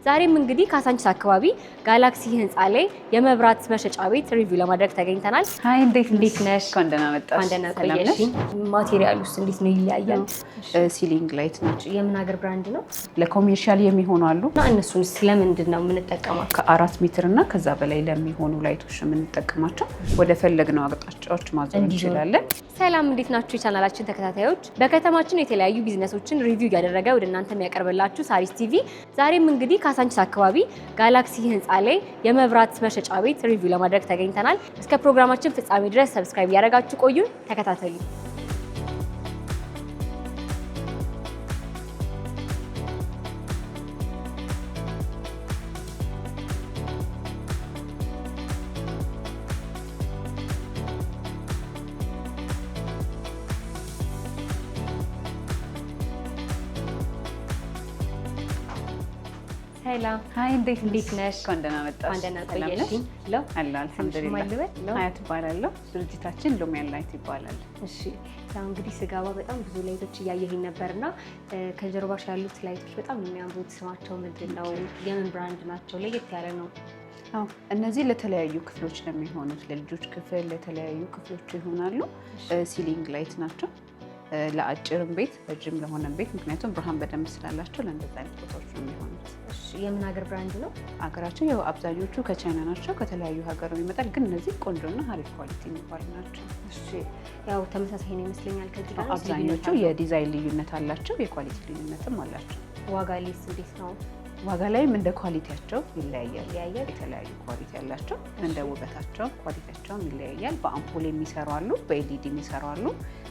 ዛሬም እንግዲህ ካሳንቺስ አካባቢ ጋላክሲ ህንፃ ላይ የመብራት መሸጫ ቤት ሪቪው ለማድረግ ተገኝተናል። ሃይ እንዴት ነሽ? ኮንደና መጣሽ። ኮንደና ቆየሽ። ማቴሪያሉስ እንዴት ነው ይለያያል? ሲሊንግ ላይት ናቸው። የምን ሀገር ብራንድ ነው? ለኮሜርሻል የሚሆኑ አሉ እና እነሱን ስለምንድን ነው የምንጠቀማቸው? ከ4 ሜትር እና ከዛ በላይ ለሚሆኑ ላይቶች የምንጠቀማቸው ወደ ፈለግነው አቅጣጫዎች ማዞር እንችላለን። ሰላም እንዴት ናችሁ የቻናላችን ተከታታዮች? በከተማችን የተለያዩ ቢዝነሶችን ሪቪው እያደረገ ወደ እናንተ የሚያቀርብላችሁ ሳሪስ ቲቪ ዛሬም እንግዲህ ካሳንቺስ አካባቢ ጋላክሲ ህንፃ ላይ የመብራት መሸጫ ቤት ሪቪው ለማድረግ ተገኝተናል። እስከ ፕሮግራማችን ፍጻሜ ድረስ ሰብስክራይብ እያደረጋችሁ ቆዩን፣ ተከታተሉ። ሰላም ሃይ እንዴት ነሽ? ኮንደና መጣሽ። ኮንደና ቆየሽ። አላ አልሐምዱሊላህ። ሀያት እባላለሁ። ድርጅታችን ሎሚያን ላይት ይባላል። እሺ ያው እንግዲህ ስጋባ በጣም ብዙ ላይቶች እያየሁኝ ነበርና ከጀርባሽ ያሉት ላይቶች በጣም የሚያምሩት ስማቸው ምንድነው? የምን ብራንድ ናቸው? ለየት ያለ ነው። አዎ እነዚህ ለተለያዩ ክፍሎች ለሚሆኑት ለልጆች ክፍል ለተለያዩ ክፍሎች ይሆናሉ። ሲሊንግ ላይት ናቸው። ለአጭርም ቤት ረጅም ለሆነ ቤት ምክንያቱም ብርሃን በደንብ ስላላቸው ለእንደዛ አይነት ቦታዎች ነው የሚሆኑት። እሺ የምን ሀገር ብራንድ ነው? ሀገራቸው ያው አብዛኞቹ ከቻይና ናቸው። ከተለያዩ ሀገር ይመጣል፣ ግን እነዚህ ቆንጆና ሀሪፍ ኳሊቲ የሚባሉ ናቸው። እሺ ያው ተመሳሳይ ነው ይመስለኛል። ከዚህ ጋር አብዛኞቹ የዲዛይን ልዩነት አላቸው፣ የኳሊቲ ልዩነትም አላቸው። ዋጋ ሊስ እንዴት ነው? ዋጋ ላይም እንደ ኳሊቲያቸው ይለያያል። የተለያዩ ኳሊቲ ያላቸው እንደ ውበታቸው ኳሊቲያቸውም ይለያያል። በአምፖል የሚሰሩ አሉ፣ በኤልኢዲ የሚሰሩ አሉ።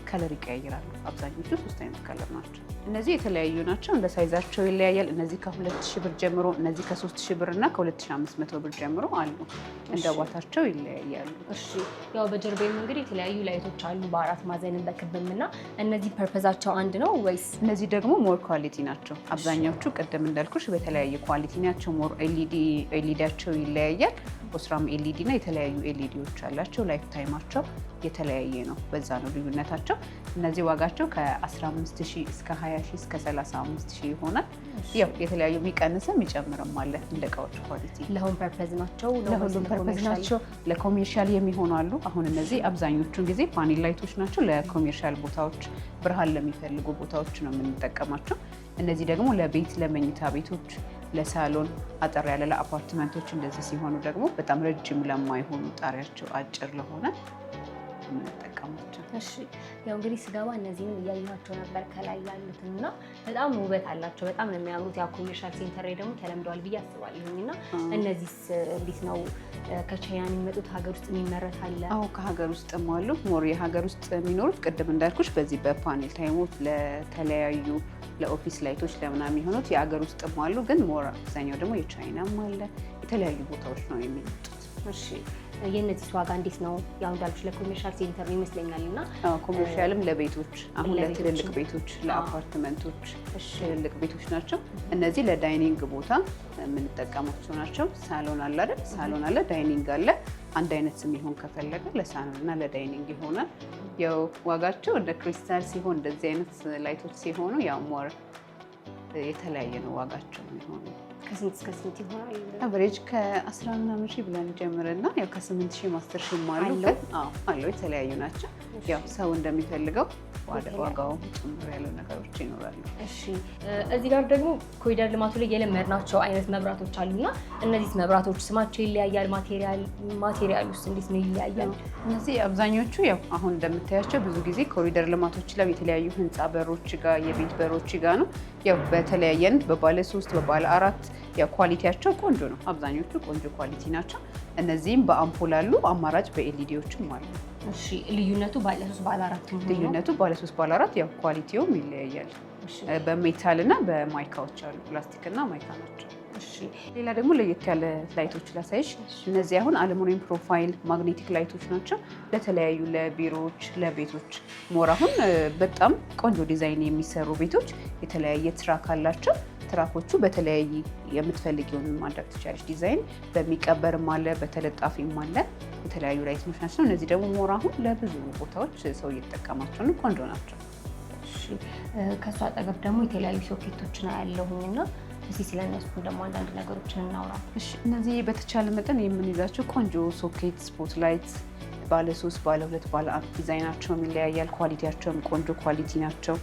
ከለር ይቀያይራሉ። አብዛኞቹ 3 አይነት ከለር ናቸው። እነዚህ የተለያዩ ናቸው፣ እንደ ሳይዛቸው ይለያያል። እነዚህ ከ2000 ብር ጀምሮ፣ እነዚህ ከ3000 ብር እና ከ2500 ብር ጀምሮ አሉ። እንደ ዋታቸው ይለያያሉ። እሺ ያው በጀርባዬም እንግዲህ የተለያዩ ላይቶች አሉ፣ በአራት ማዕዘንም በክብም እና እነዚህ ፐርፐዛቸው አንድ ነው ወይስ? እነዚህ ደግሞ ሞር ኳሊቲ ናቸው። አብዛኛዎቹ ቅድም እንዳልኩሽ በተለያየ ኳሊቲ ናቸው። ሞር ኤልኢዲያቸው ይለያያል። ኦስራም ኤልኢዲ እና የተለያዩ ኤልኢዲዎች አላቸው። ላይፍ ታይማቸው የተለያየ ነው። በዛ ነው ልዩነታቸው። እነዚህ ዋጋቸው ከ15000 እስከ 20000 እስከ 35000 ይሆናል። ያው የተለያዩ የሚቀንስም የሚጨምርም አለ እንደ እቃዎች ኳሊቲ። ለሆም ፐርፐዝ ናቸው። ለሁሉም ፐርፐዝ ናቸው። ለኮሜርሻል የሚሆኑ አሉ። አሁን እነዚህ አብዛኞቹን ጊዜ ፓኔል ላይቶች ናቸው። ለኮሜርሻል ቦታዎች፣ ብርሃን ለሚፈልጉ ቦታዎች ነው የምንጠቀማቸው። እነዚህ ደግሞ ለቤት ለመኝታ ቤቶች፣ ለሳሎን አጠር ያለ ለአፓርትመንቶች እንደዚህ ሲሆኑ ደግሞ በጣም ረጅም ለማይሆኑ ጣሪያቸው አጭር ለሆነ የምንጠቀማቸው። እሺ ያው እንግዲህ ስገባ እነዚህን እያየኋቸው ነበር ከላይ ያሉትን እና በጣም ውበት አላቸው። በጣም ነው የሚያምሩት። ያው ኮሜርሻል ሴንተር ላይ ደግሞ ተለምደዋል ብዬ አስባለሁኝ እና እነዚህስ እንዴት ነው? ከቻይና የሚመጡት ሀገር ውስጥ የሚመረት አለ? አዎ ከሀገር ውስጥም አሉ። ሞር የሀገር ውስጥ የሚኖሩት ቅድም እንዳልኩሽ በዚህ በፓኔል ታይሞች ለተለያዩ ለኦፊስ ላይቶች ለምናምን የሚሆኑት የሀገር ውስጥም አሉ። ግን ሞር አብዛኛው ደግሞ የቻይናም አለ። የተለያዩ ቦታዎች ነው የሚመጡት። እሺ የእነዚህ ዋጋ እንዴት ነው? ያው እንዳልኩሽ ለኮሜርሻል ሴንተር ነው ይመስለኛል እና ኮሜርሻልም ለቤቶች አሁን ለትልልቅ ቤቶች ለአፓርትመንቶች ትልልቅ ቤቶች ናቸው። እነዚህ ለዳይኒንግ ቦታ የምንጠቀማቸው ናቸው። ሳሎን አለ አይደል? ሳሎን አለ፣ ዳይኒንግ አለ። አንድ አይነት ስም ይሆን ከፈለገ ለሳሎን እና ለዳይኒንግ ይሆናል። ያው ዋጋቸው እንደ ክሪስታል ሲሆን እንደዚህ አይነት ላይቶች ሲሆኑ ያው ሞር የተለያየ ነው ዋጋቸው የሚሆነው። ከስንት እስከ ስንት ይሆናል? አቨሬጅ ከ10 ምናምን ሺህ ብለን ጀምርና ያው ከ8000 ማስተር ሺህ አሉ። አሉ የተለያዩ ናቸው። ያው ሰው እንደሚፈልገው ዋጋው ጭምር ያሉ ነገሮች ይኖራሉ። እሺ እዚህ ጋር ደግሞ ኮሪደር ልማቱ ላይ የለመድናቸው አይነት መብራቶች አሉና እነዚህ መብራቶች ስማቸው ይለያያል። ማቴሪያል ውስጥ እንዴት ነው ይለያያል? እነዚህ አብዛኞቹ ያው አሁን እንደምታያቸው ብዙ ጊዜ ኮሪደር ልማቶች ላይ የተለያዩ ህንፃ በሮች ጋር የቤት በሮች ጋር ነው። ያው በተለያየ አይነት በባለ 3 በባለ 4 ያው ኳሊቲያቸው ቆንጆ ነው። አብዛኞቹ ቆንጆ ኳሊቲ ናቸው። እነዚህም በአምፖል አሉ፣ አማራጭ በኤልኢዲዎችም አሉ። እሺ ልዩነቱ ባለ 3 ባለ 4 ነው። ልዩነቱ ባለ 3 ባለ 4 ያው ኳሊቲውም ይለያያል። በሜታል እና በማይካዎች አሉ፣ ፕላስቲክ እና ማይካ ናቸው። እሺ ሌላ ደግሞ ለየት ያለ ላይቶች ላሳይሽ። እነዚህ አሁን አሉሚኒየም ፕሮፋይል ማግኔቲክ ላይቶች ናቸው። ለተለያዩ ለቢሮዎች፣ ለቤቶች ሞር አሁን በጣም ቆንጆ ዲዛይን የሚሰሩ ቤቶች የተለያየ ትራክ አላቸው። ትራኮቹ በተለያየ የምትፈልጊውን ማድረግ ትችላለች። ዲዛይን በሚቀበርም አለ፣ በተለጣፊም አለ። የተለያዩ ላይቶች ናቸው። እነዚህ ደግሞ ሞር አሁን ለብዙ ቦታዎች ሰው እየተጠቀማቸው ነው። ቆንጆ ናቸው። ከሱ አጠገብ ደግሞ የተለያዩ ሶኬቶችን አያለሁኝ እና እስኪ ስለነሱ ደግሞ አንዳንድ ነገሮችን እናውራ። እሺ፣ እነዚህ በተቻለ መጠን የምንይዛቸው ቆንጆ ሶኬት፣ ስፖትላይት ባለ 3 ባለ 2 ባለ 1 ዲዛይናቸውም ይለያያል። ኳሊቲያቸውም ቆንጆ ኳሊቲ ናቸው።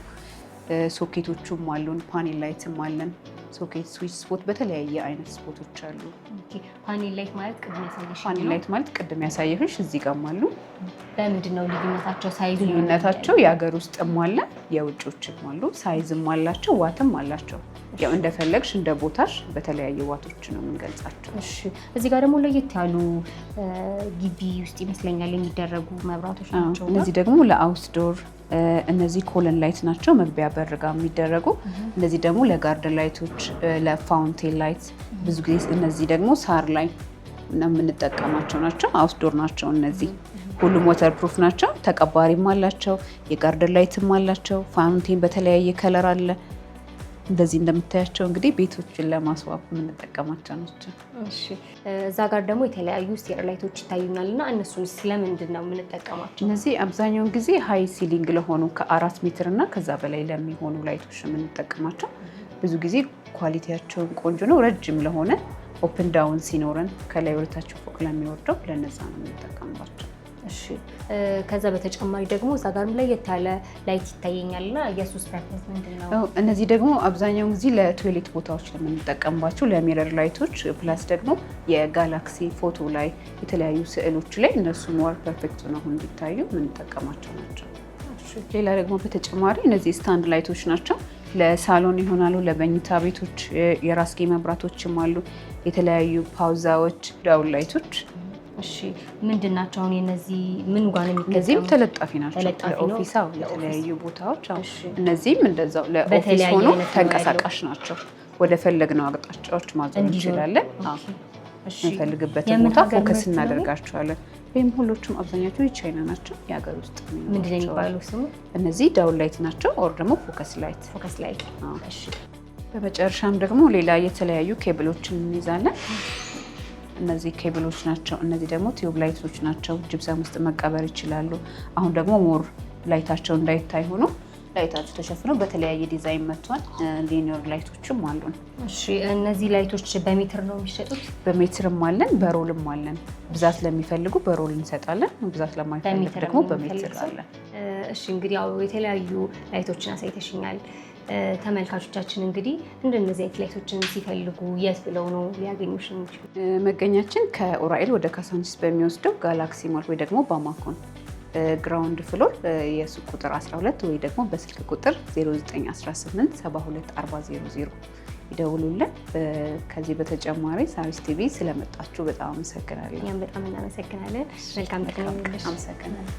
ሶኬቶቹም አሉን፣ ፓኔል ላይትም አለን። ሶኬት፣ ስዊች፣ ስፖት በተለያየ አይነት ስፖቶች አሉ። ፓኔል ላይት ማለት ቅድም ያሳየሽ? ፓኔል ላይት ማለት ቅድም ያሳየሽ እዚህ ጋርም አሉ። በምንድን ነው ልዩነታቸው? ሳይዝ ልዩነታቸው የሀገር ውስጥም አለ የውጭዎችም አሉ። ሳይዝም አላቸው፣ ዋትም አላቸው። ያው እንደፈለግሽ እንደ ቦታሽ በተለያየ ዋቶች ነው የምንገልጻቸው። እሺ፣ እዚህ ጋር ደግሞ ለየት ያሉ ግቢ ውስጥ ይመስለኛል የሚደረጉ መብራቶች ናቸው። እነዚህ ደግሞ ለአውትዶር እነዚህ ኮለን ላይት ናቸው፣ መግቢያ በር ጋር የሚደረጉ። እነዚህ ደግሞ ለጋርደን ላይቶች፣ ለፋውንቴን ላይት ብዙ ጊዜ እነዚህ ደግሞ ሳር ላይ የምንጠቀማቸው ናቸው። አውትዶር ናቸው እነዚህ። ሁሉም ወተር ፕሩፍ ናቸው። ተቀባሪም አላቸው፣ የጋርደን ላይትም አላቸው። ፋውንቴን በተለያየ ከለር አለ። እንደዚህ እንደምታያቸው እንግዲህ ቤቶችን ለማስዋብ የምንጠቀማቸው ናቸው። እሺ፣ እዛ ጋር ደግሞ የተለያዩ ስቴር ላይቶች ይታዩኛል እና እነሱን ስለምንድን ነው የምንጠቀማቸው? እነዚህ አብዛኛውን ጊዜ ሃይ ሲሊንግ ለሆኑ ከ4 ሜትር እና ከዛ በላይ ለሚሆኑ ላይቶች የምንጠቀማቸው። ብዙ ጊዜ ኳሊቲያቸውን ቆንጆ ነው። ረጅም ለሆነ ኦፕን ዳውን ሲኖረን ከላይ ወደታቸው ፎቅ ለሚወርደው ለነዛ ነው የምንጠቀምባቸው። እሺ፣ ከዛ በተጨማሪ ደግሞ እዛ ጋርም ለየት ያለ ላይት ይታየኛል እና የሱስ ፐርፐዝ ምንድን ነው? እነዚህ ደግሞ አብዛኛውን ጊዜ ለቶይሌት ቦታዎች ለምንጠቀምባቸው ለሚረር ላይቶች፣ ፕላስ ደግሞ የጋላክሲ ፎቶ ላይ የተለያዩ ስዕሎች ላይ እነሱ ሞር ፐርፌክት ነው እንዲታዩ የምንጠቀማቸው ናቸው። ሌላ ደግሞ በተጨማሪ እነዚህ ስታንድ ላይቶች ናቸው። ለሳሎን ይሆናሉ፣ ለመኝታ ቤቶች የራስጌ መብራቶችም አሉ። የተለያዩ ፓውዛዎች፣ ዳውን ላይቶች። እሺ፣ ምንድን ናቸው አሁን የነዚህ ምን ጋር ነው የሚገኘው? እነዚህም ተለጣፊ ናቸው ለኦፊስ፣ ለተለያዩ ቦታዎች። እነዚህም እንደዛው ለኦፊስ ሆኖ ተንቀሳቃሽ ናቸው። ወደ ፈለግነው አቅጣጫዎች ማዞር እንችላለን። የምንፈልግበትን ቦታ ፎከስ እናደርጋቸዋለን። ወይም ሁሎቹም አብዛኛቸው የቻይና ናቸው። የሀገር ውስጥ ምንድን ነው የሚባለው ስሙ? እነዚህ ዳውን ላይት ናቸው፣ ኦር ደግሞ ፎከስ ላይት። ፎከስ ላይት። እሺ፣ በመጨረሻም ደግሞ ሌላ የተለያዩ ኬብሎችን እንይዛለን። እነዚህ ኬብሎች ናቸው። እነዚህ ደግሞ ቲዩብ ላይቶች ናቸው። ጅብሰም ውስጥ መቀበር ይችላሉ። አሁን ደግሞ ሞር ላይታቸው እንዳይታይ ሆኖ ላይታቸው ተሸፍነው በተለያየ ዲዛይን መጥቷል። ሊኒየር ላይቶችም አሉን። እሺ፣ እነዚህ ላይቶች በሜትር ነው የሚሸጡት? በሜትርም አለን፣ በሮልም አለን። ብዛት ለሚፈልጉ በሮል እንሰጣለን፣ ብዛት ለማይፈልግ ደግሞ በሜትር አለን። እሺ፣ እንግዲህ ያው የተለያዩ ላይቶችን አሳይተሽኛል። ተመልካቾቻችን እንግዲህ እንደነዚህ አይነት ላይቶችን ሲፈልጉ የት ብለው ነው ሊያገኙሽ የሚችሉ? መገኛችን ከኡራኤል ወደ ካሳንቺስ በሚወስደው ጋላክሲ ሞል ወይ ደግሞ ባማኮን ግራውንድ ፍሎር የሱቅ ቁጥር 12 ወይ ደግሞ በስልክ ቁጥር 0918724000 ይደውሉልን። ከዚህ በተጨማሪ ሳሪስ ቲቪ ስለመጣችሁ በጣም አመሰግናለሁ። እኛም በጣም እናመሰግናለን። መልካም ቀን። አመሰግናለሁ።